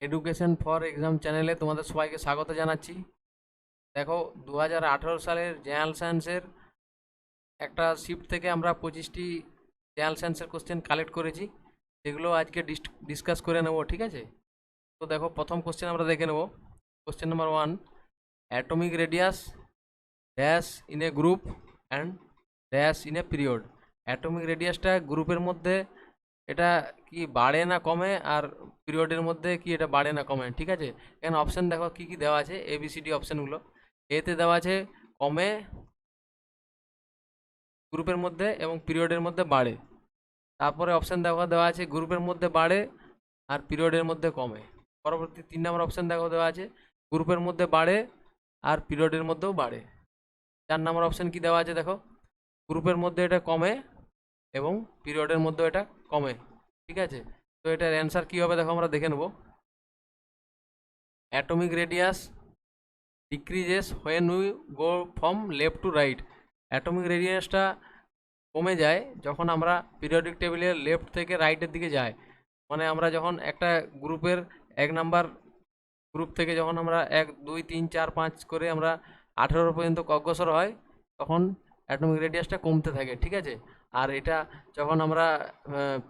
Education for exam চ্যানেলে তোমাদের সবাইকে স্বাগত জানাচ্ছি। দেখো, 2018 সালের জেনারেল সায়েন্সের একটা শিফট থেকে আমরা 25টি জেনারেল সায়েন্সের কোশ্চেন কালেক্ট করেছি, সেগুলো আজকে ডিসকাস করে নেব, ঠিক আছে? তো দেখো, প্রথম কোশ্চেন আমরা দেখে নেব। Question number 1, atomic radius dash in a group and dash in a period. Atomic রেডিয়াসটা গ্রুপের মধ্যে এটা কি বাড়ে না কমে, আর পিরিয়ডের মধ্যে কি এটা বাড়ে না কমে, ঠিক আছে? এখানে অপশান দেখো কি কি দেওয়া আছে, এবিসিডি অপশানগুলো। এতে দেওয়া আছে কমে গ্রুপের মধ্যে এবং পিরিয়ডের মধ্যে বাড়ে। তারপরে অপশান দেওয়া আছে গ্রুপের মধ্যে বাড়ে আর পিরিয়ডের মধ্যে কমে। পরবর্তী 3 নম্বর অপশান দেওয়া আছে গ্রুপের মধ্যে বাড়ে আর পিরিয়ডের মধ্যেও বাড়ে। 4 নম্বর অপশান কি দেওয়া আছে দেখো, গ্রুপের মধ্যে এটা কমে এবং পিরিয়ডের মধ্যে এটা কমে, ঠিক আছে? তো এটার অ্যান্সার কী হবে দেখো, আমরা দেখে নেব। Atomic radius decreases when we go from left to right. Atomic রেডিয়াসটা কমে যায় যখন আমরা পিরিয়ডিক টেবিলের লেফট থেকে রাইটের দিকে যাই। মানে আমরা যখন একটা গ্রুপের 1 নাম্বার গ্রুপ থেকে যখন আমরা 1 2 3 4 5 করে আমরা 18 পর্যন্ত অগ্রসর হয়, তখন অ্যাটমিক রেডিয়াসটা কমতে থাকে, ঠিক আছে? আর এটা যখন আমরা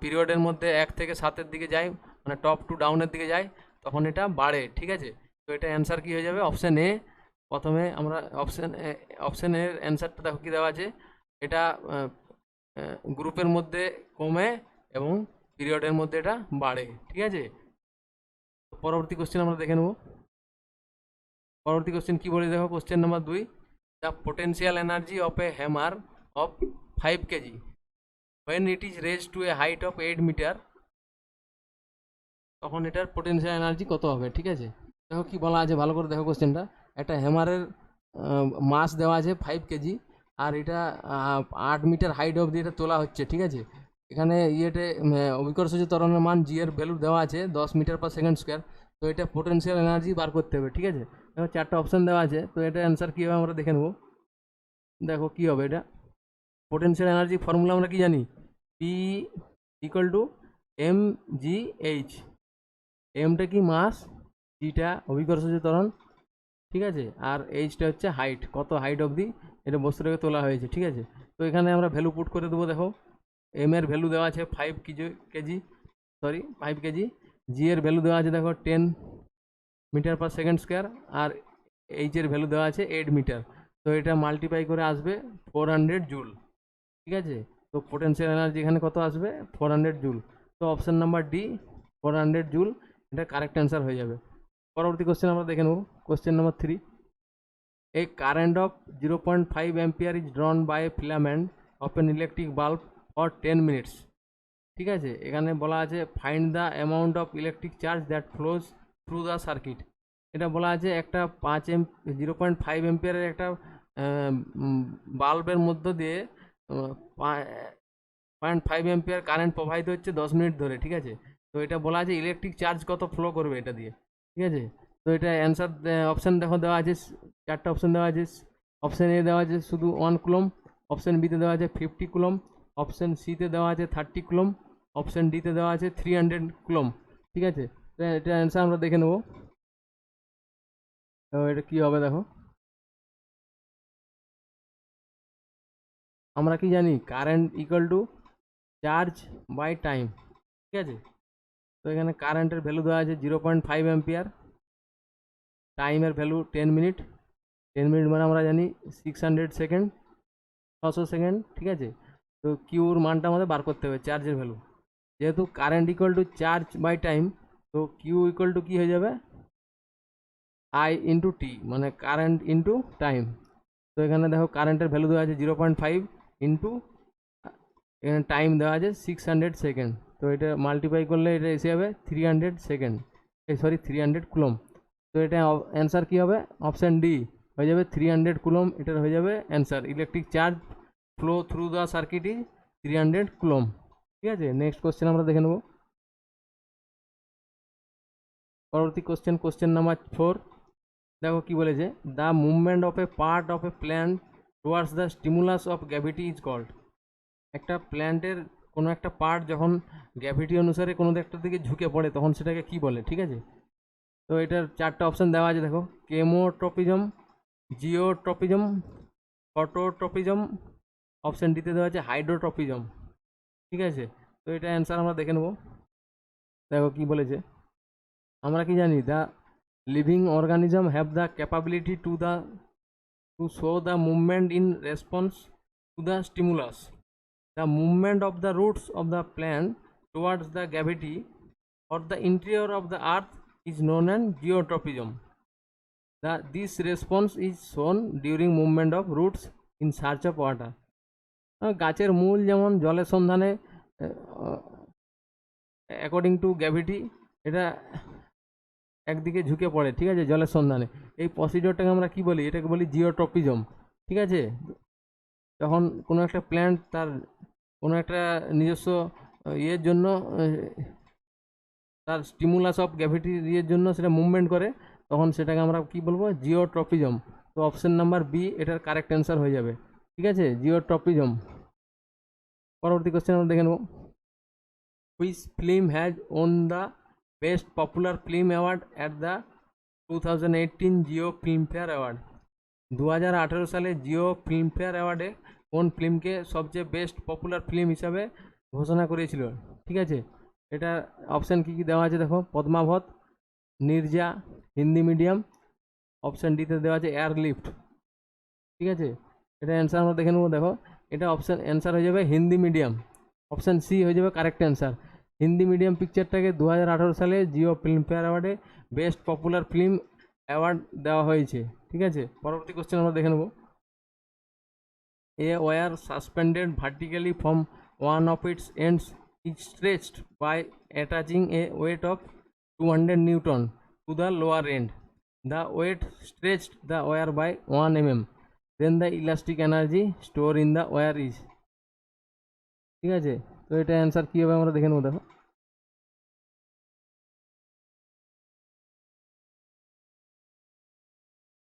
পিরিয়ডের মধ্যে 1 থেকে 7-এর দিকে যাই, মানে টপ টু ডাউনের দিকে যাই, তখন এটা বাড়ে, ঠিক আছে? তো এটা অ্যান্সার কী হয়ে যাবে, অপশান এ। প্রথমে আমরা অপশান এর অ্যান্সারটা দেখো কী দেওয়া আছে, এটা গ্রুপের মধ্যে কমে এবং পিরিয়ডের মধ্যে এটা বাড়ে, ঠিক আছে? পরবর্তী কোশ্চেন আমরা দেখে নেব। পরবর্তী কোশ্চেন কি বলে দেখো, question number 2, the potential energy of a hammer of 5 KG when it is raised to a height of 8 metre, তখন এটার পোটেন্সিয়াল এনার্জি কত হবে, ঠিক আছে? দেখো কি বলা আছে, ভালো করে দেখো কোশ্চেনটা। একটা হ্যামারের মাস দেওয়া আছে 5 কেজি, আর এটা 8 মিটার হাইট অবধি এটা তোলা হচ্ছে, ঠিক আছে? এখানে অভিকর্ষজ ত্বরণের মান জি এর ভ্যালু দেওয়া আছে 10 মিটার পার সেকেন্ড স্কোয়ার। তো এটা পোটেন্সিয়াল এনার্জি বার করতে হবে, ঠিক আছে? দেখো 4টা অপশান দেওয়া আছে, তো এটা অ্যান্সার কী হবে আমরা দেখে নেব। দেখো কি হবে এটা, পোটেন্সিয়াল এনার্জি ফর্মুলা আমরা কি জানি, P equal to M G H. এমটা কি মাস, জিটা অভিকর্ষজ ত্বরণ, ঠিক আছে? আর এইচটা হচ্ছে হাইট, কত হাইট অবধি এটা বস্তুটাকে তোলা হয়েছে, ঠিক আছে? তো এখানে আমরা ভ্যালু পুট করে দেবো। দেখো, এম এর ভ্যালু দেওয়া আছে 5 কেজি। জি এর ভ্যালু দেওয়া আছে দেখো 10 মিটার পার সেকেন্ড স্কোয়ার, আর এইচ এর ভ্যালু দেওয়া আছে 8 মিটার। তো এটা মাল্টিপ্লাই করে আসবে 400 জুল, ঠিক আছে? তো পোটেন্সিয়াল এনার্জি এখানে কত আসবে, 400 জুল। তো অপশান নাম্বার ডি, 400 জুল, এটা কারেক্ট অ্যান্সার হয়ে যাবে। পরবর্তী কোশ্চেন আমরা দেখে নেব। Question number 3, a current of 0.5 ampere is drawn by a filament of an electric bulb for 10 minutes, ঠিক আছে? এখানে বলা আছে find the amount of electric charge that flows through the circuit. এটা বলা আছে একটা 0.5 এম্পিয়ারের একটা বাল্বের মধ্য দিয়ে 0.5 এম্পিয়ার কারেন্ট প্রবাহিত হচ্ছে 10 মিনিট ধরে, ঠিক আছে? তো এটা বলা আছে ইলেকট্রিক চার্জ কত ফ্লো করবে এটা দিয়ে, ঠিক আছে? তো এটা অ্যান্সার অপশান দেখো দেওয়া আছে, 4টা অপশান দেওয়া আছে। অপশান এ দেওয়া আছে শুধু 1 কুলম, অপশান বিতে দেওয়া আছে 50 কুলম, অপশান সিতে দেওয়া আছে 30 কুলম, অপশান ডিতে দেওয়া আছে 300 কুলম, ঠিক আছে? এটা অ্যান্সার আমরা দেখে নেব। তো এটা কী হবে দেখো, আমরা কি জানি, current equal to charge by time, ঠিক আছে? তো এখানে কারেন্টের ভ্যালু দেওয়া আছে 0.5 অ্যাম্পিয়ার, টাইমের ভ্যালু 10 মিনিট। 10 মিনিট মানে আমরা জানি 600 সেকেন্ড, 600 সেকেন্ড, ঠিক আছে? তো কিউর মানটা আমাদের বার করতে হবে, চার্জের ভ্যালু। যেহেতু current equal to charge by time, তো কিউ ইকুয়াল টু কী হয়ে যাবে, আই ইন্টু টি, মানে কারেন্ট ইন্টু টাইম। তো এখানে দেখো কারেন্টের ভ্যালু দেওয়া আছে 0.5 ইন্টু, এখানে টাইম দেওয়া আছে 600 সেকেন্ড। তো এটা মাল্টিপ্লাই করলে এটা এসে যাবে 300 সেকেন্ড, সরি 300 কুলম। তো এটা অ্যান্সার কী হবে, অপশান ডি হয়ে যাবে 300 কুলম। এটার হয়ে যাবে answer, electric charge flow through the circuit is 300 coulomb, ঠিক আছে? নেক্সট কোশ্চেন আমরা দেখে নেব। পরবর্তী কোশ্চেন নাম্বার 4, দেখো কি বলেছে, the movement of a part of a plant towards the stimulus of gravity is called. একটা প্ল্যান্টের কোনো একটা পার্ট যখন গ্র্যাভিটি অনুসারে কোনো একটা দিকে ঝুঁকে পড়ে, তখন সেটাকে কি বলে, ঠিক আছে? তো এটার চারটা অপশান দেওয়া আছে দেখো, কেমোট্রপিজম, জিওট্রপিজম, ফটোট্রপিজম, অপশান ডিতে দেওয়া আছে হাইড্রোট্রপিজম। ঠিক আছে, তো এটা অ্যান্সার আমরা দেখে নেব। দেখো কি বলেছে, আমরা কি জানি, the living organism have the capability to show the movement in response to the stimulus. The movement of the roots of the plant towards the cavity or the interior of the earth is known as geotropism. This response is shown during movement of roots in search of water. গাছের মূল যেমন জলের সন্ধানে according to gravity এটা একদিকে ঝুঁকে পড়ে, ঠিক আছে, জলের সন্ধানে। এই প্রসিডিওরটাকে আমরা কি বলি, এটাকে বলি জিওট্রপিজম। ঠিক আছে, যখন কোনো একটা প্ল্যান্ট তার কোনো একটা নিজস্ব ইয়ের জন্য, তার স্টিমুলাস অফ গ্র্যাভিটি ইয়ের জন্য সেটা মুভমেন্ট করে, তখন সেটাকে আমরা কি বলবো, জিওট্রপিজম। তো অপশন নাম্বার বি এটার কারেক্ট অ্যান্সার হয়ে যাবে। ঠিক আছে, জিওট্রপিজম। পরবর্তী কোশ্চেন আমরা দেখে নেব, which film has won the best popular film award at the 2018 Jio Filmfare award. 2018 সালে জিও ফিল্মফেয়ার অ্যাওয়ার্ডে কোন ফিল্মকে সবচেয়ে বেস্ট পপুলার ফিল্ম হিসাবে ঘোষণা করেছিল? ঠিক আছে, এটা অপশান কী কী দেওয়া আছে দেখো, পদ্মাবত, নির্জা, হিন্দি মিডিয়াম, অপশান ডিতে দেওয়া আছে এয়ারলিফট। ঠিক আছে, এটা অ্যান্সার আমরা দেখে নেবো। দেখো এটা অপশান অ্যান্সার হয়ে যাবে হিন্দি মিডিয়াম, অপশান সি হয়ে যাবে কারেক্ট অ্যান্সার। হিন্দি মিডিয়াম পিকচারটাকে 2018 সালে জিও ফিল্মফেয়ার অ্যাওয়ার্ডে বেস্ট পপুলার ফিল্ম অ্যাওয়ার্ড দেওয়া হয়েছে। ঠিক আছে, পরবর্তী কোশ্চেন আমরা দেখে নেব, A wire suspended vertically from one of its ends is stretched by attaching a weight of 200 Newton to the lower end. The weight stretched the wire by 1 mm. Then the elastic energy stored in the wire is. ঠিক আছে, তো এটা answer কী হবে আমরা দেখে নেব। দেখো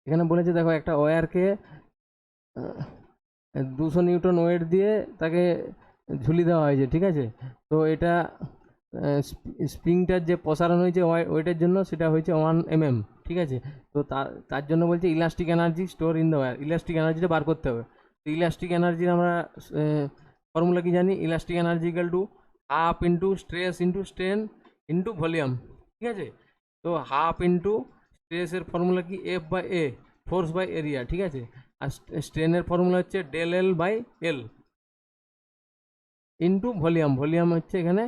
এখানে বলেছে, দেখো একটা ওয়্যারকে 200 নিউটন ওয়েট দিয়ে তাকে ঝুলি দেওয়া হয়েছে। ঠিক আছে, তো এটা স্প্রিংটার যে প্রসারণ হয়েছে ওয়েটের জন্য সেটা হয়েছে 1 mm। ঠিক আছে, তো তার জন্য বলছে elastic energy store in the wire, elastic এনার্জিটা বার করতে হবে। তো ইলাস্টিক এনার্জির আমরা ফর্মুলা কি জানি, elastic energy equal to half into stress into strain into volume. ঠিক আছে, তো হাফ ইন্টু স্ট্রেসের ফর্মুলা কি, F by A, force by area. ঠিক আছে, আর স্ট্রেনের ফর্মুলা হচ্ছে del L by L into volume. Volume হচ্ছে এখানে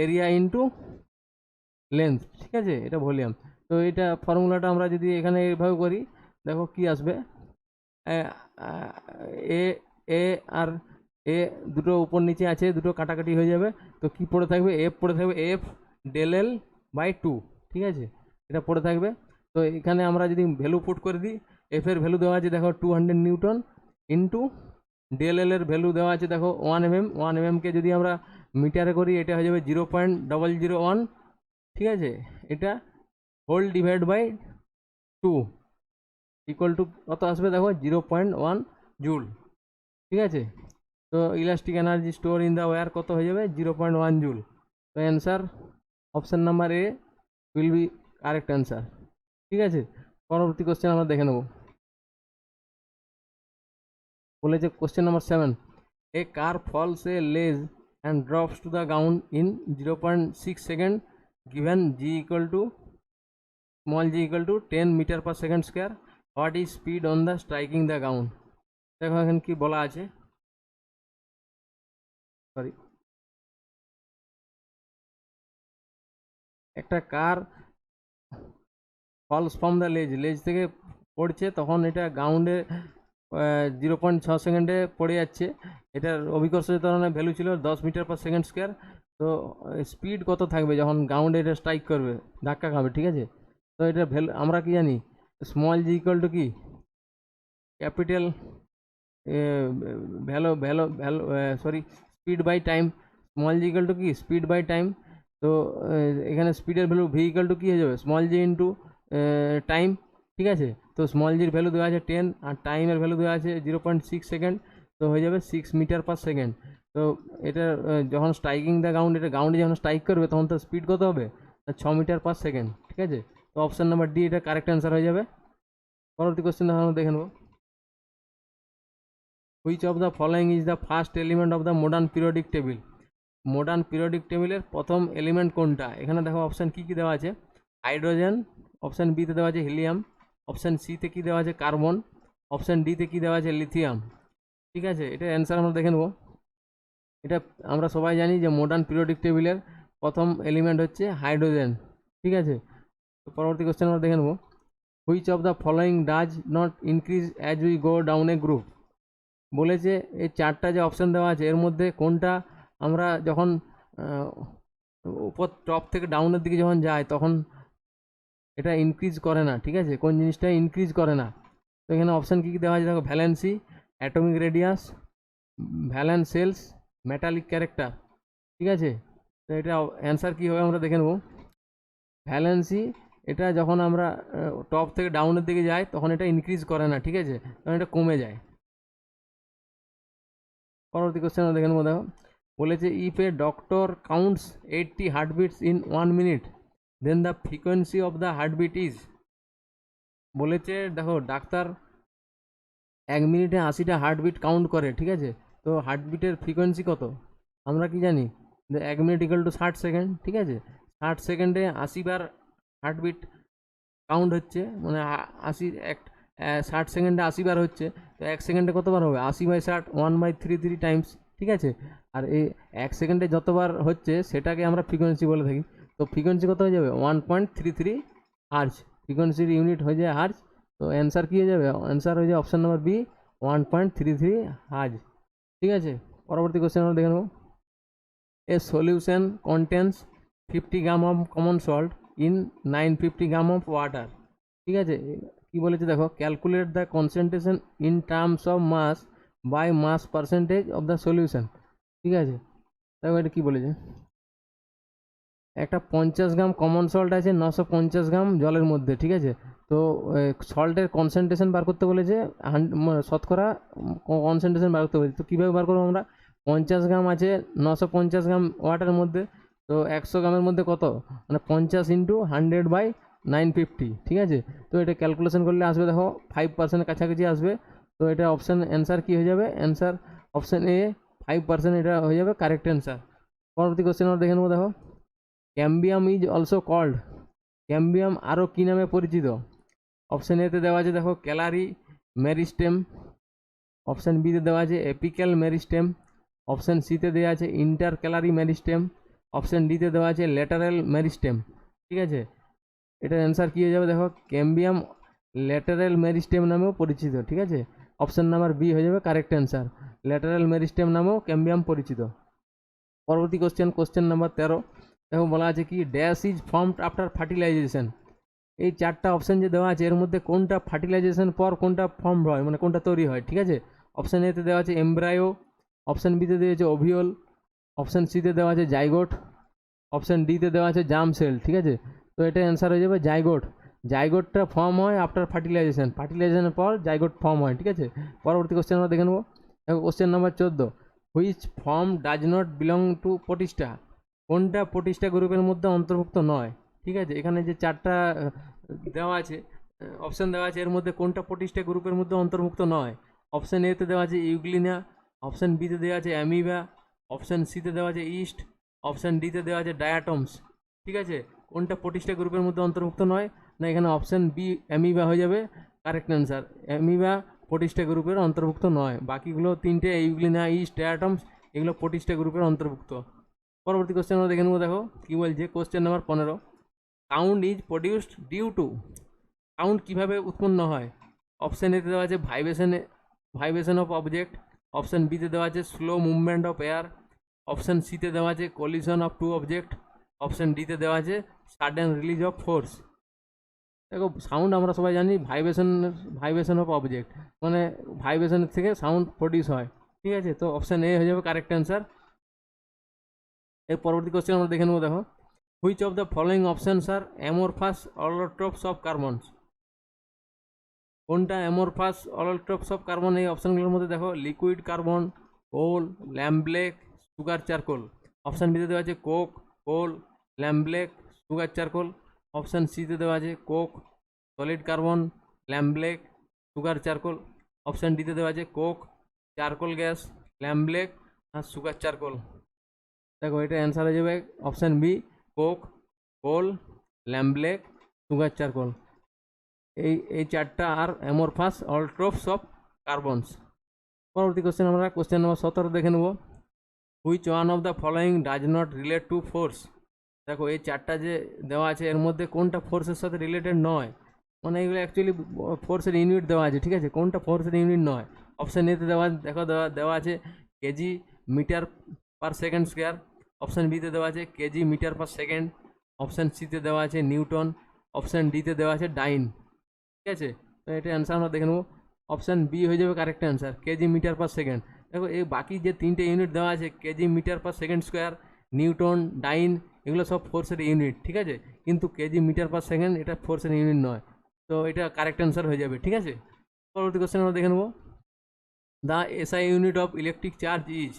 এরিয়া ইন্টু লেন্থ। ঠিক আছে, এটা ভলিউম। তো এটা ফর্মুলাটা আমরা যদি এখানে এইভাবে করি, দেখো কি আসবে, এ এ আর এ দুটো উপর নিচে আছে, দুটো কাটাকাটি হয়ে যাবে। তো কি পড়ে থাকবে, এফ পড়ে থাকবে, এফ ডেল এল বাই 2। ঠিক আছে, এটা পড়ে থাকবে। তো এখানে আমরা যদি ভ্যালু পুট করে দিই, এফ এর ভ্যালু দেওয়া আছে দেখো 200 নিউটন ইন্টু ডেল এল এর ভ্যালু দেওয়া আছে দেখো 1 mm। 1 mm কে যদি আমরা মিটারে করি, এটা হয়ে যাবে 0.001। ঠিক আছে, এটা whole divide by 2 equal to কত আসবে দেখো, 0.1 জুল। ঠিক আছে, তো elastic energy store in the wire কত হয়ে যাবে, 0.1 জুল। তো answer option number A will be correct answer. ঠিক আছে, পরবর্তী কোশ্চেন আমরা দেখে নেব। বলেছে question number 7, a car falls a ledge and drops to the ground in 0.6 second given g equal to small g equal two 10 metre per second square. What is speed on the striking the ground? দেখো এখানে কি বলা আছে, sorry, একটা কার false from the লেজ, লেজ থেকে পড়ছে, তখন এটা গ্রাউন্ডে 0.6 সেকেন্ডে পড়ে যাচ্ছে। এটার অভিকর্ষ ত্বরণের ভ্যালু ছিল 10 মিটার পার সেকেন্ড স্কোয়ার। তো স্পিড কত থাকবে যখন গ্রাউন্ডে এটা স্ট্রাইক করবে, ধাক্কা খাবে? ঠিক আছে, তো এটা ভ্যালু আমরা কি জানি, স্মল জি ইকুয়াল টু কি, capital sorry speed by time. Small g equal to কি, স্পিড বাই টাইম। তো এখানে স্পিডের ভ্যালু ভি ইকুয়াল টু কী হয়ে যাবে, স্মল জি ইন্টু টাইম। ঠিক আছে, তো স্মল জির ভ্যালু দেওয়া আছে 10 আর টাইমের ভ্যালু দেওয়া আছে 0.6 সেকেন্ড। তো হয়ে যাবে 6 মিটার পার সেকেন্ড। তো এটা যখন স্ট্রাইকিং দ্য গ্রাউন্ড, এটা গ্রাউন্ডে যখন স্ট্রাইক করবে তখন তো স্পিড কত হবে, 6 মিটার পার সেকেন্ড। ঠিক আছে, তো অপশন নাম্বার ডি এটা কারেক্ট অ্যান্সার হয়ে যাবে। পরবর্তী কোশ্চেন আমরা দেখে নেব, which of the following is the first element of the modern periodic table. Modern periodic টেবিলের প্রথম এলিমেন্ট কোনটা? এখানে দেখো অপশান কী কী দেওয়া আছে, হাইড্রোজেন, অপশান বিতে দেওয়া আছে হিলিয়াম, অপশান সিতে কী দেওয়া আছে কার্বন, অপশান ডিতে কী দেওয়া আছে লিথিয়াম। ঠিক আছে, এটার অ্যান্সার আমরা দেখে নেব। এটা আমরা সবাই জানি যে মডার্ন পিরিয়ডিক টেবিলের প্রথম এলিমেন্ট হচ্ছে হাইড্রোজেন। ঠিক আছে, তো পরবর্তী কোশ্চেন আমরা দেখে নেব, which of the following does not increase as we go down A group. বলেছে এই চারটা যে অপশান দেওয়া আছে এর মধ্যে কোনটা আমরা যখন উপর টপ থেকে ডাউনের দিকে যখন যায় তখন এটা ইনক্রিজ করে না। ঠিক আছে, কোন জিনিসটা ইনক্রিজ করে না? তো এখানে অপশান কী কী দেওয়া আছে দেখো, valency, atomic radius, valence shells, metallic character. ঠিক আছে, তো এটা অ্যান্সার কী হবে আমরা দেখে নেব। ভ্যালেন্সি এটা যখন আমরা টপ থেকে ডাউনের দিকে যাই তখন এটা ইনক্রিজ করে না। ঠিক আছে, তখন এটা কমে যায়। পরবর্তী কোশ্চেন আমরা দেখে নেবো, দেখো বলেছে if a doctor counts 80 heartbeats in 1 minute then the frequency of the heartbeat is. বলেছে দেখো ডাক্তার 1 মিনিটে 80টা হার্টবিট কাউন্ট করে। ঠিক আছে, তো হার্টবিটের ফ্রিকোয়েন্সি কত? আমরা কি জানি যে 1 মিনিট ইকুয়াল টু 60 সেকেন্ড। ঠিক আছে, 60 সেকেন্ডে 80 বার হার্টবিট কাউন্ট হচ্ছে, মানে 60 সেকেন্ডে 80 বার হচ্ছে, তো 1 সেকেন্ডে কতবার হবে? 80/60 1/33 টাইমস। ঠিক আছে, আর এই 1 সেকেন্ডে যতবার হচ্ছে সেটাকে আমরা ফ্রিকোয়েন্সি বলে থাকি। তো ফ্রিকোয়েন্সি কত হয়ে যাবে? 1.33 হার্জ। ফ্রিকোয়েন্সির ইউনিট হয়ে যায় হার্জ। তো অ্যান্সার কী হয়ে যাবে? অ্যান্সার হয়ে যাবে অপশান নাম্বার বি, 1.33 হার্জ। ঠিক আছে, পরবর্তী কোশ্চেন আমরা দেখে নেব, a solution contains 50 gram of common salt in 950 gram of water. ঠিক আছে, কি বলেছে দেখো, calculate the concentration in terms of mass by mass percentage of the solution. ঠিক আছে, দেখো এটা কী বলেছে, একটা 50 গ্রাম কমন সল্ট আছে 950 গ্রাম জলের মধ্যে। ঠিক আছে, তো সল্টের কনসেন্ট্রেশন বার করতে বলেছে, শতকরা কনসেন্ট্রেশন বার করতে বলেছে। তো কীভাবে বার করবো আমরা? 50 গ্রাম আছে 950 গ্রাম ওয়াটারের মধ্যে, তো 100 গ্রামের মধ্যে কত, মানে 50 ইন্টু 100/950। ঠিক আছে, তো এটা ক্যালকুলেশন করলে আসবে দেখো 5% কাছাকাছি আসবে। তো এটা অপশান অ্যান্সার কী হয়ে যাবে? অ্যান্সার অপশান এ 5% এটা হয়ে যাবে কারেক্ট অ্যান্সার। পরবর্তী কোশ্চেন আমরা দেখে নেবো, দেখো cambium is also called. Cambium আরও কী নামে পরিচিত? অপশান এতে দেওয়া আছে দেখো ক্যালারি মেরিস্টেম, অপশান বিতে দেওয়া আছে এপিক্যাল মেরিস্টেম, অপশান সিতে দেওয়া আছে ইন্টার ক্যালারি মেরিস্টেম, অপশান ডিতে দেওয়া আছে ল্যাটারাল মেরিস্টেম। ঠিক আছে, এটার অ্যান্সার কী হয়ে যাবে দেখো, ক্যাম্বিয়াম ল্যাটারাল মেরিস্টেম নামেও পরিচিত। ঠিক আছে, অপশান নাম্বার বি হয়ে যাবে কারেক্ট অ্যান্সার, ল্যাটারাল মেরিস্টেম নামেও ক্যাম্বিয়াম পরিচিত। পরবর্তী কোশ্চেন নাম্বার 13, দেখো বলা আছে কি, dash is formed after fertilization. এই চারটা অপশান যে দেওয়া আছে এর মধ্যে কোনটা ফার্টিলাইজেশন পর কোনটা ফর্ম হয়, মানে কোনটা তৈরি হয়? ঠিক আছে, অপশান এতে দেওয়া আছে এমব্রায়ো, অপশান বিতে দেওয়া আছে ওভিওল, অপশান সিতে দেওয়া আছে জাইগোট, অপশান ডিতে দেওয়া আছে জার্ম সেল। ঠিক আছে, তো এটা অ্যান্সার হয়ে যাবে জাইগোট। জাইগোটটা ফর্ম হয় আফটার ফার্টিলাইজেশন, ফার্টিলাইজেশনের পর জাইগোট ফর্ম হয়। ঠিক আছে, পরবর্তী কোশ্চেন আমরা দেখে নেবো, দেখো question number 14, which form does not belong to Protista. কোনটা প্রোটিস্টা গ্রুপের মধ্যে অন্তর্ভুক্ত নয়? ঠিক আছে, এখানে যে চারটা দেওয়া আছে অপশান দেওয়া আছে এর মধ্যে কোনটা প্রোটিস্টা গ্রুপের মধ্যে অন্তর্ভুক্ত নয়? অপশান এতে দেওয়া আছে ইউগ্লিনা, অপশান বিতে দেওয়া আছে অ্যামিবা, অপশান সিতে দেওয়া আছে ইস্ট, অপশান ডিতে দেওয়া আছে ডায়াটমস। ঠিক আছে, কোনটা প্রোটিস্টা গ্রুপের মধ্যে অন্তর্ভুক্ত নয়? না, এখানে অপশান বি অ্যামিবা হয়ে যাবে কারেক্ট অ্যান্সার। অ্যামিবা প্রোটিস্টা গ্রুপের অন্তর্ভুক্ত নয়, বাকিগুলো তিনটে ইউগ্লিনা, ইস্ট, ডায়াটমস এগুলো প্রোটিস্টা গ্রুপের অন্তর্ভুক্ত। পরবর্তী কোশ্চেন আমরা দেখে নেবো, দেখো কী বলছে question number 15, sound is produced due to. Sound কীভাবে উৎপন্ন হয়? অপশান এতে দেওয়া আছে ভাইব্রেশন অফ অবজেক্ট, অপশান বিতে দেওয়া আছে slow movement of air, option সিতে দেওয়া আছে collision of two object, option ডিতে দেওয়া আছে সাডেন রিলিজ অফ ফোর্স। দেখো সাউন্ড আমরা সবাই জানি ভাইব্রেশন অফ অবজেক্ট, মানে ভাইব্রেশনের থেকে সাউন্ড প্রডিউস হয়। ঠিক আছে, তো অপশান এ হয়ে যাবে কারেক্ট অ্যান্সার। এর পরবর্তী কোশ্চেন আমরা দেখে নেবো, দেখো which of the following options are amorphous allotropes of carbons. কোনটা অ্যামোরফাস অলোট্রপস অফ কার্বন? এই অপশানগুলোর মধ্যে দেখো liquid carbon, coal, lampblack, sugar charcoal. Option বিতে দেওয়া আছে coke, coal, lampblack, sugar charcoal. Option সিতে দেওয়া আছে coke, solid carbon, lamp black, sugar charcoal. Option ডিতে দেওয়া আছে coke, charcoal gas, lamp black আর সুগার চারকোল। দেখো এটা অ্যান্সার হয়ে যাবে অপশান বি, কোক, কোল, ল্যাম্প ব্লেক, সুগার চারকোল। এই চারটা আর অ্যামরফাস অলট্রপস অফ কার্বনস। পরবর্তী কোশ্চেন আমরা কোশ্চেন নম্বর 17 দেখে নেব। Which one of the following does not relate to force. দেখো এই চারটা যে দেওয়া আছে এর মধ্যে কোনটা ফোর্সের সাথে রিলেটেড নয়, মানে এগুলো অ্যাকচুয়ালি ফোর্সের ইউনিট দেওয়া আছে, ঠিক আছে, কোনটা ফোর্সের ইউনিট নয়। অপশান এতে দেওয়া দেখো দেওয়া আছে KG metre per second square. Option বিতে দেওয়া আছে KG metre per second. Option সিতে দেওয়া আছে নিউটন। অপশান ডিতে দেওয়া আছে ডাইন। ঠিক আছে, তো এটা অ্যান্সার আমরা দেখে নেবো। অপশান বি হয়ে যাবে correct answer, kg metre per second. দেখো এই বাকি যে তিনটে ইউনিট দেওয়া আছে KG metre per second square, newton, dyne, এগুলো সব ফোর্সের ইউনিট, ঠিক আছে, কিন্তু কেজি মিটার পার সেকেন্ড এটা ফোর্সের ইউনিট নয়। তো এটা কারেক্ট অ্যান্সার হয়ে যাবে, ঠিক আছে। পরবর্তী কোশ্চেন আমরা দেখে নেবো। The SI unit of electric charge is.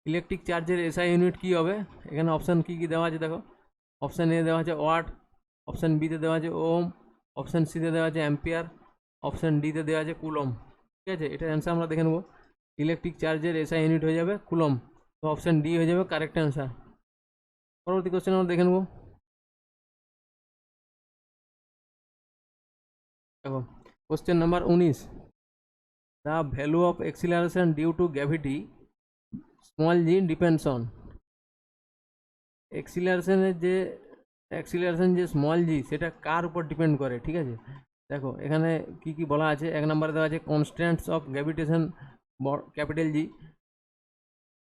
Electric চার্জের এসআই ইউনিট কী হবে? এখানে অপশান কী কী দেওয়া আছে দেখো। অপশান এ দেওয়া আছে ওয়াট, অপশান বিতে দেওয়া আছে ওম, অপশান সিতে দেওয়া আছে অ্যাম্পিয়ার, অপশান ডিতে দেওয়া আছে কুলম। ঠিক আছে, এটার অ্যান্সার আমরা দেখে নেবো। ইলেকট্রিক চার্জের এসআই ইউনিট হয়ে যাবে কুলম, তো অপশান ডি হয়ে যাবে কারেক্ট অ্যান্সার। পরবর্তী কোশ্চেন আমরা দেখে নেবো। দেখো question number 19। The value of acceleration due to gravity small g depends on. Acceleration যে স্মল জি সেটা কার উপর ডিপেন্ড করে, ঠিক আছে। দেখো এখানে কি কি বলা আছে। এক নম্বরে দেওয়া আছে constants of gravitation capital G.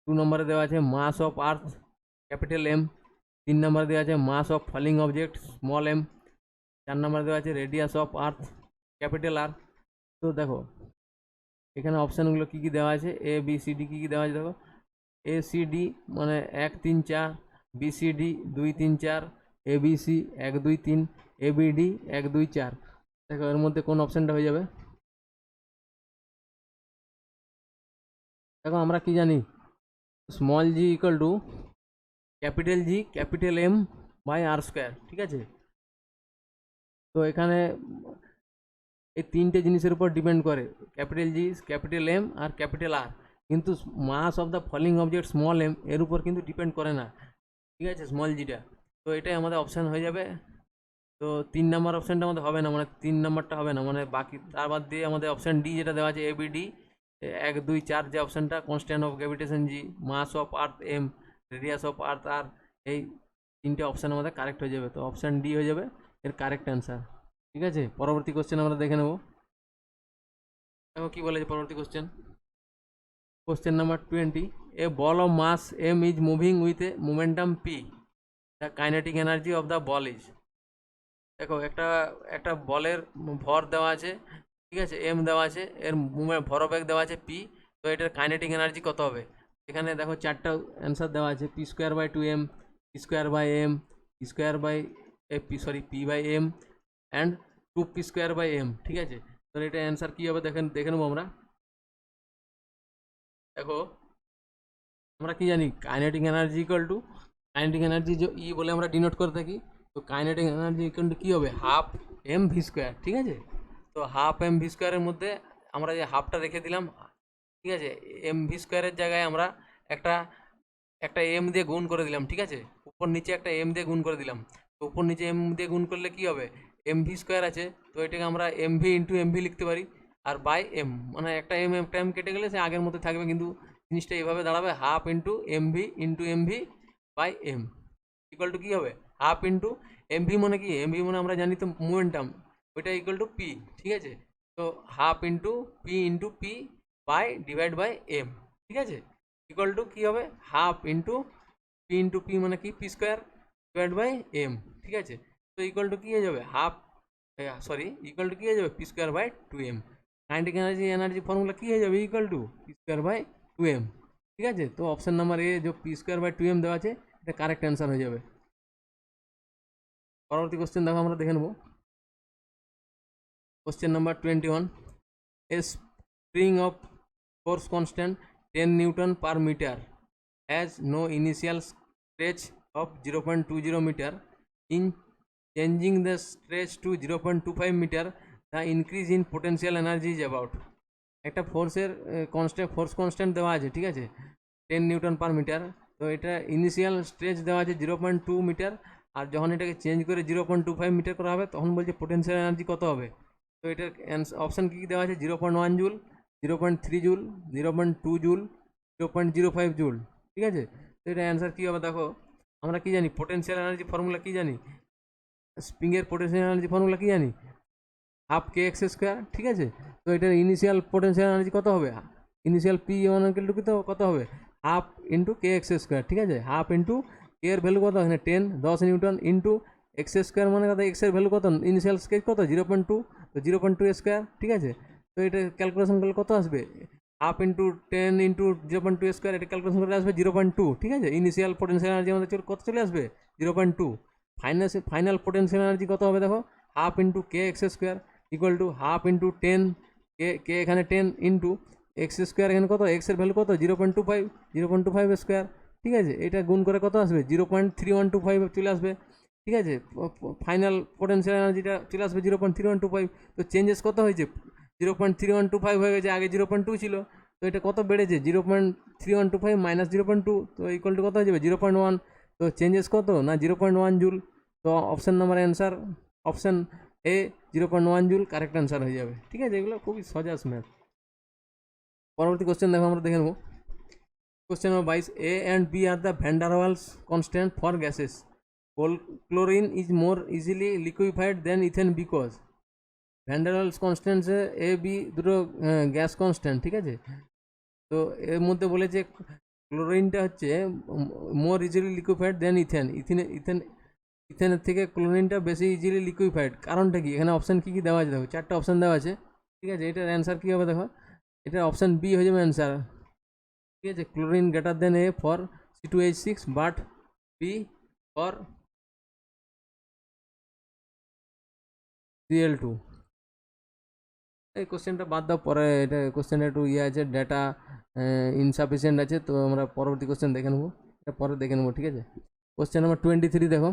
2 নম্বরে দেওয়া আছে mass of Earth capital M. 3 নম্বরে দেওয়া আছে mass of falling object small M. 4 নম্বরে দেওয়া আছে radius of Earth capital R. তো দেখো এখানে অপশানগুলো কী কী দেওয়া আছে, এ বি সি ডি কী কী দেওয়া আছে দেখো। এ সি ডি মানে 1 3 4, B C D 2 3 4, A B C 1 2 3, A B D 1 2 4। দেখো এর মধ্যে কোন অপশানটা হয়ে যাবে। দেখো আমরা কি জানি, small g equal to capital G capital M by R square, ঠিক আছে। তো এখানে এই তিনটে জিনিসের উপর ডিপেন্ড করে, ক্যাপিটাল জি, ক্যাপিটাল এম আর ক্যাপিটাল আর, কিন্তু mass of the falling object small M এর উপর কিন্তু ডিপেন্ড করে না, ঠিক আছে, স্মল জিটা। তো এটাই আমাদের অপশান হয়ে যাবে। তো 3 নম্বর অপশানটা আমাদের হবে না, মানে 3 নম্বরটা হবে না, মানে বাকি তার বাদ দিয়ে আমাদের অপশান ডি যেটা দেওয়া আছে এবিডি 1 2 4 যে অপশানটা, constant of gravitation G, mass of Earth M, radius of Earth R, এই তিনটে অপশান আমাদের কারেক্ট হয়ে যাবে। তো অপশান ডি হয়ে যাবে এর কারেক্ট অ্যান্সার, ঠিক আছে। পরবর্তী কোশ্চেন আমরা দেখে নেব। দেখো কি বলেছে পরবর্তী question. Question number 20। A ball of mass M is moving with a momentum P, the kinetic energy of the ball is. দেখো একটা বলের ভর দেওয়া আছে, ঠিক আছে, এম দেওয়া আছে, এর ভরবেগ দেওয়া আছে পি, তো এটার কাইনেটিক এনার্জি কত হবে। এখানে দেখো চারটা অ্যান্সার দেওয়া আছে, P square by 2m, P square by M, P square by P by M and 2p square by M, ঠিক আছে। তো এটা অ্যান্সার কী হবে দেখে নেবো আমরা। দেখো আমরা কি জানি, kinetic energy equal to, kinetic energy যে ই বলে আমরা ডিনোট করে থাকি, তো কাইনেটিক এনার্জি ইকুয়াল টু কী হবে, হাফ এম ভি স্কোয়ার, ঠিক আছে। তো হাফ এম ভি স্কোয়ারের মধ্যে আমরা যে হাফটা রেখে দিলাম, ঠিক আছে, এম ভি স্কোয়ারের জায়গায় আমরা একটা একটা এম দিয়ে গুণ করে দিলাম, ঠিক আছে, উপর নিচে একটা এম দিয়ে গুণ করে দিলাম। তো উপর নিচে এম দিয়ে গুণ করলে কি হবে, এম ভি স্কোয়ার আছে, তো এটাকে আমরা M V into M V লিখতে পারি। আর বাই এম মানে একটা এম কেটে গেলে সে আগের মধ্যে থাকবে, কিন্তু জিনিসটা এইভাবে দাঁড়াবে half into M V by M equal to কী হবে, হাফ ইন্টু এম ভি মানে কি, এম ভি মানে আমরা জানি তো মোমেন্টাম, ওইটা ইকুয়াল টু পি, ঠিক আছে। তো half into P by divide by M, ঠিক আছে, ইকুয়াল টু কী হবে, হাফ ইন্টু পি মানে কি, P square divide by M, ঠিক আছে। তো ইকুয়াল টু কী হয়ে যাবে, ইকুয়াল টু কী হয়ে যাবে, P square by 2m। Kinetic energy formula কী হয়ে যাবে, equal to P square by 2m, ঠিক আছে। তো অপশান নাম্বার এ যে পি স্কোয়ার বাই 2m দেওয়া আছে এটা কারেক্ট অ্যান্সার হয়ে যাবে। পরবর্তী কোশ্চেন দেখো আমরা দেখে নেব। Question number 21। A spring of force constant 10 newton per metre has no initial stretch of 0.20 meter in changing the stretch to 0.25 metre, the increase in potential energy is about. একটা ফোর্সের force constant দেওয়া আছে, ঠিক আছে, 10 newton per metre. তো এটা initial stretch দেওয়া আছে 0.2 মিটার, আর যখন এটাকে চেঞ্জ করে 0.25 মিটার করা হবে তখন বলছে পোটেন্সিয়াল এনার্জি কত হবে। তো এটার অপশান কী কী দেওয়া আছে, 0.1 জুল, 0.3 জুল, 0.2 জুল, 0.05 জুল, ঠিক আছে। তো এটা অ্যান্সার কী হবে দেখো, আমরা কী জানি পোটেন্সিয়াল এনার্জি ফর্মুলা কী জানি, স্প্রিংয়ের পোটেন্সিয়াল এনার্জি ফর্মুলা কী জানি, হাফ কে এক্স স্কোয়ার, ঠিক আছে। তো এটার ইনিশিয়াল পোটেন্সিয়াল এনার্জি কত হবে, ইনিশিয়াল পি ওয়ান কত হবে, half into k x square, ঠিক আছে। হাফ ইন্টু কে এর ভ্যালু কত, এখানে 10 নিউটন, ইন্টু এক্স স্কোয়ার মানে কত, এক্সের ভ্যালু কত, ইনিশিয়াল স্কেচ কত 0.2, তো 0.2 স্কোয়ার, ঠিক আছে। তো এটা ক্যালকুলেশন করলে কত আসবে, হাফ ইন্টু 10 ইন্টু 0.2 স্কোয়ার, এটা ক্যালকুলেশন করলে আসবে 0.2, ঠিক আছে। ইনিশিয়াল পোটেন্সিয়াল এনার্জি আমাদের কত চলে আসবে 0.2। ফাইনাল পোটেন্সিয়াল এনার্জি কত হবে দেখো, half into k x square equal to half into 10, কে এখানে 10 ইন্টু এক্স স্কোয়ার, এখানে কত, এক্সের ভ্যালু কত 0.25 স্কোয়ার, ঠিক আছে। এটা গুণ করে কত আসবে 0.3125 চলে আসবে, ঠিক আছে। ফাইনাল পোটেন্সিয়াল এনার্জিটা চলে আসবে 0.3125। তো চেঞ্জেস কত হয়েছে, 0.3125 হয়ে গেছে, আগে 0.2 ছিল। তো এটা কত বেড়েছে, 0.3125 মাইনাস 0.2, তো ইকুয়াল টু কত হয়ে যাবে 0.1। তো চেঞ্জেস কত না 0.1 জুল। তো option number answer option A 0.1 joule correct answer হয়ে যাবে, ঠিক আছে। এগুলো খুবই সহজ ম্যাথ। পরবর্তী কোশ্চেন দেখো, আমরা দেখে নেব question number 22, A and B are the van der Waals constant for gases, chlorine is more easily liquefied than ethane because. Van der Waals কনস্ট্যান্টসে এ বি দুটো গ্যাস কনস্ট্যান্ট, ঠিক আছে। তো এর মধ্যে বলেছে ক্লোরিনটা হচ্ছে মোর ইজিলি লিকুইফাইড দেন ইথেনের থেকে ক্লোরিনটা বেশি ইজিলি লিকুইফাইড, কারণটা কি, এখানে অপশান কী কী দেওয়া আছে দেখো, 4টা অপশান দেওয়া আছে, ঠিক আছে। এটার অ্যান্সার কী হবে দেখো, এটা অপশান বি হয়ে যাবে অ্যান্সার, ঠিক আছে। Chlorine greater than A for C2H6 but B for Cl2। এই কোশ্চেনটা বাদ দাও, পরে এটা কোশ্চেনটা একটু আছে, ডেটা ইনসাফিসিয়েন্ট আছে, তো আমরা পরবর্তী কোশ্চেন দেখে নেবো, এটা পরে দেখে নেবো, ঠিক আছে। কোশ্চেন নাম্বার 23 দেখো,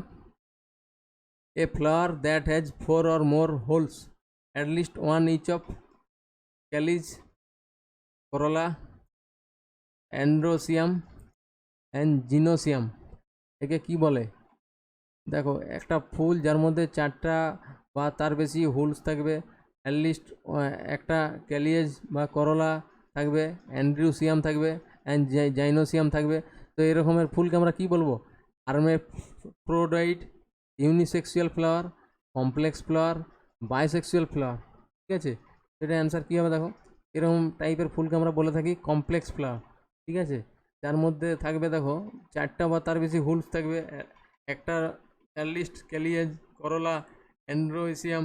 a flower that has 4 or more holes, at least one each of calyx, corolla, androecium and gynosium, একে কি বলে। দেখো একটা ফুল যার মধ্যে 4টা বা তার বেশি হোলস থাকবে, অ্যাটলিস্ট একটা ক্যালিয়েজ বা করলা থাকবে, অ্যান্ড্রিউসিয়াম থাকবে, অ্যান্ড জাইনোসিয়াম থাকবে। তো এরকমের ফুলকে আমরা কী বলবো, hermaphrodite, unisexual flower, complex flower, bisexual flower, ঠিক আছে। এটা অ্যান্সার কী হবে দেখো, এরকম টাইপের ফুলকে আমরা বলে থাকি কমপ্লেক্স ফ্লাওয়ার, ঠিক আছে। যার মধ্যে থাকবে দেখো 4টা বা তার বেশি হোলস থাকবে, একটা অ্যাটলিস্ট ক্যালিয়েজ, করলা, অ্যান্ড্রোইসিয়াম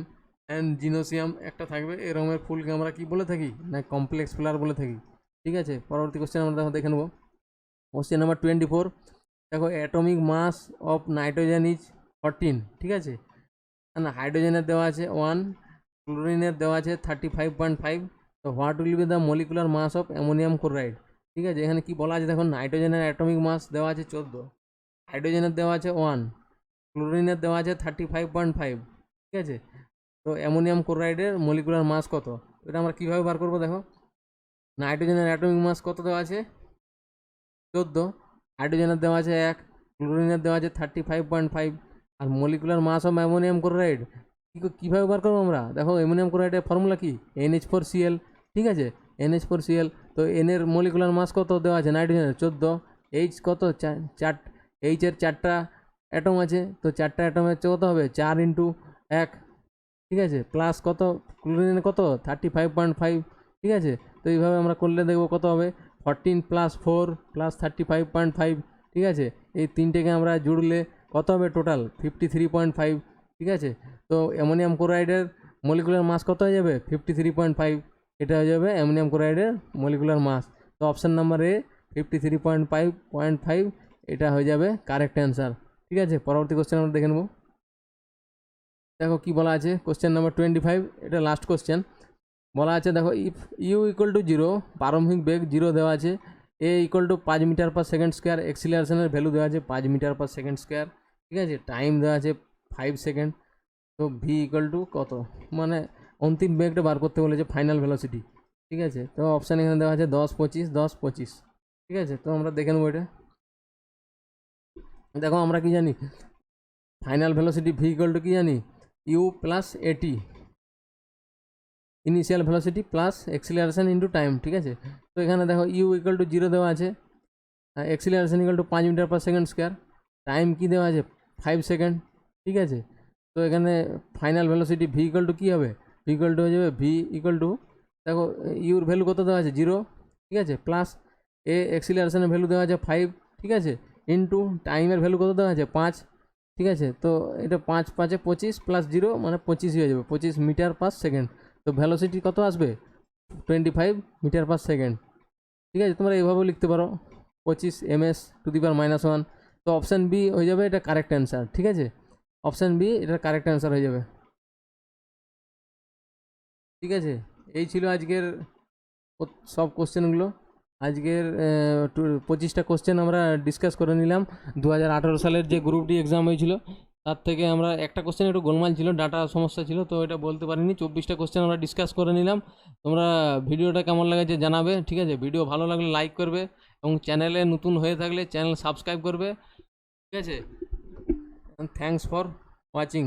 অ্যান্ড জিনোসিয়াম একটা থাকবে, এরকমের ফুলকে আমরা কি বলে থাকি না কমপ্লেক্স ফ্লাওয়ার বলে থাকি, ঠিক আছে। পরবর্তী কোশ্চেন আমরা দেখে নেব, কোশ্চেন নাম্বার 24, দেখো atomic mass of nitrogen is 14, ঠিক আছে। না, হাইড্রোজেনের দেওয়া আছে 1, ক্লোরিনের দেওয়া আছে 35.5, তো what will be the molecular mass of ammonium chloride, ঠিক আছে। এখানে কি বলা আছে দেখো, নাইট্রোজেনের অ্যাটমিক মাস দেওয়া আছে 14, হাইড্রোজেনের দেওয়া আছে 1, ক্লোরিনের দেওয়া আছে 35.5, ঠিক আছে। তো অ্যামোনিয়াম ক্লোরাইডের মলিকুলার মাস কত, এটা আমরা কীভাবে বার করবো দেখো, নাইট্রোজেনের অ্যাটমিক মাস কত দেওয়া আছে 14, হাইড্রোজেনের দেওয়া আছে 1, ক্লোরিনের দেওয়া আছে 35.5, আর molecular mass of ammonium chloride কীভাবে বার করবো আমরা দেখো, অ্যামোনিয়াম ক্লোরাইডের ফর্মুলা কি NH4Cl, ঠিক আছে, NH4Cl। তো এনের মলিকুলার মাস কত দেওয়া আছে নাইট্রোজেনের 14, এইচ কত 4, এইচের 4টা অ্যাটম আছে, তো 4টা অ্যাটমের কত হবে 4 ইন্টু 1, ঠিক আছে, প্লাস কত ক্লোরিনের কত 35.5, ঠিক আছে। তো এইভাবে আমরা করলে দেখবো কত হবে 14 + 4 + 35.5, ঠিক আছে। এই তিনটেকে আমরা জুড়লে কত হবে টোটাল 53.5, ঠিক আছে। তো অ্যামোনিয়াম ক্লোরাইডের মলিকুলার মাস কত হয়ে যাবে 53.5, এটা হয়ে যাবে অ্যামোনিয়াম ক্লোরাইডের মলিকুলার মাস। তো অপশান নাম্বার এ 53.5, এটা হয়ে যাবে কারেক্ট অ্যান্সার, ঠিক আছে। পরবর্তী কোশ্চেন আমরা দেখে নেব, দেখো কি বলা আছে কোশ্চেন নাম্বার 25, এটা লাস্ট কোশ্চেন। বলা আছে দেখো, ইফ ইউ ইকুয়াল টু 0, প্রারম্ভিক বেগ 0 দেওয়া আছে, a equal to 5 metre per second square, এক্সিলারেশনের ভ্যালু দেওয়া আছে 5 মিটার পার সেকেন্ড স্কোয়ার, ঠিক আছে, টাইম দেওয়া আছে 5 সেকেন্ড, তো ভি ইকুয়াল টু কত, মানে অন্তিম বেগটা বার করতে বলেছে, ফাইনাল ভেলোসিটি। ঠিক আছে, তো অপশান এখানে দেওয়া আছে 10 25 10 25। ঠিক আছে, তো আমরা দেখে নেবো এটা। দেখো আমরা কি জানি, final velocity V equal to কি জানি, ইউ প্লাস এটি, initial velocity plus acceleration into time. ঠিক আছে, তো এখানে দেখো ইউ ইকুয়াল টু 0 দেওয়া আছে, acceleration equal to 5 metre per second square, time কি দেওয়া আছে 5 সেকেন্ড। ঠিক আছে, তো এখানে final velocity V equal to কী হবে, ভি ইকুয়াল টু হয়ে যাবে ভি ইকুয়াল টু, দেখো ইউর ভ্যালু কত দেওয়া আছে 0। ঠিক আছে, প্লাস এ এক্সিলারেশনের ভ্যালু দেওয়া আছে 5। ঠিক আছে, ইন্টু টাইমের ভ্যালু কত দেওয়া আছে 5। ঠিক আছে, তো এটা 5 5 25 প্লাস 0 মানে 25 হয়ে যাবে, 25 মিটার পার সেকেন্ড। তো ভ্যালোসিটি কত আসবে 25 মিটার পার সেকেন্ড। ঠিক আছে, তোমরা এইভাবেও লিখতে পারো 25 ms টু দি পাওয়ার -1। তো অপশান বি হয়ে যাবে এটা কারেক্ট অ্যান্সার। ঠিক আছে, অপশান বি এটার কারেক্ট অ্যান্সার হয়ে যাবে। ঠিক আছে, এই ছিল আজকের সব কোশ্চেনগুলো। আজকের 25টা কোশ্চেন আমরা ডিসকাস করে নিলাম। 2018 সালের যে গ্রুপ ডি এক্সাম হয়েছিল তার থেকে আমরা একটা কোশ্চেন একটু গোলমাল ছিল, ডাটা সমস্যা ছিল, তো এটা বলতে পারিনি। 24টা কোশ্চেন আমরা ডিসকাস করে নিলাম। তোমরা ভিডিওটা কেমন লাগছে জানাবে। ঠিক আছে, ভিডিও ভালো লাগলে লাইক করবে এবং চ্যানেলে নতুন হয়ে থাকলে চ্যানেল সাবস্ক্রাইব করবে। ঠিক আছে, থ্যাংকস ফর ওয়াচিং।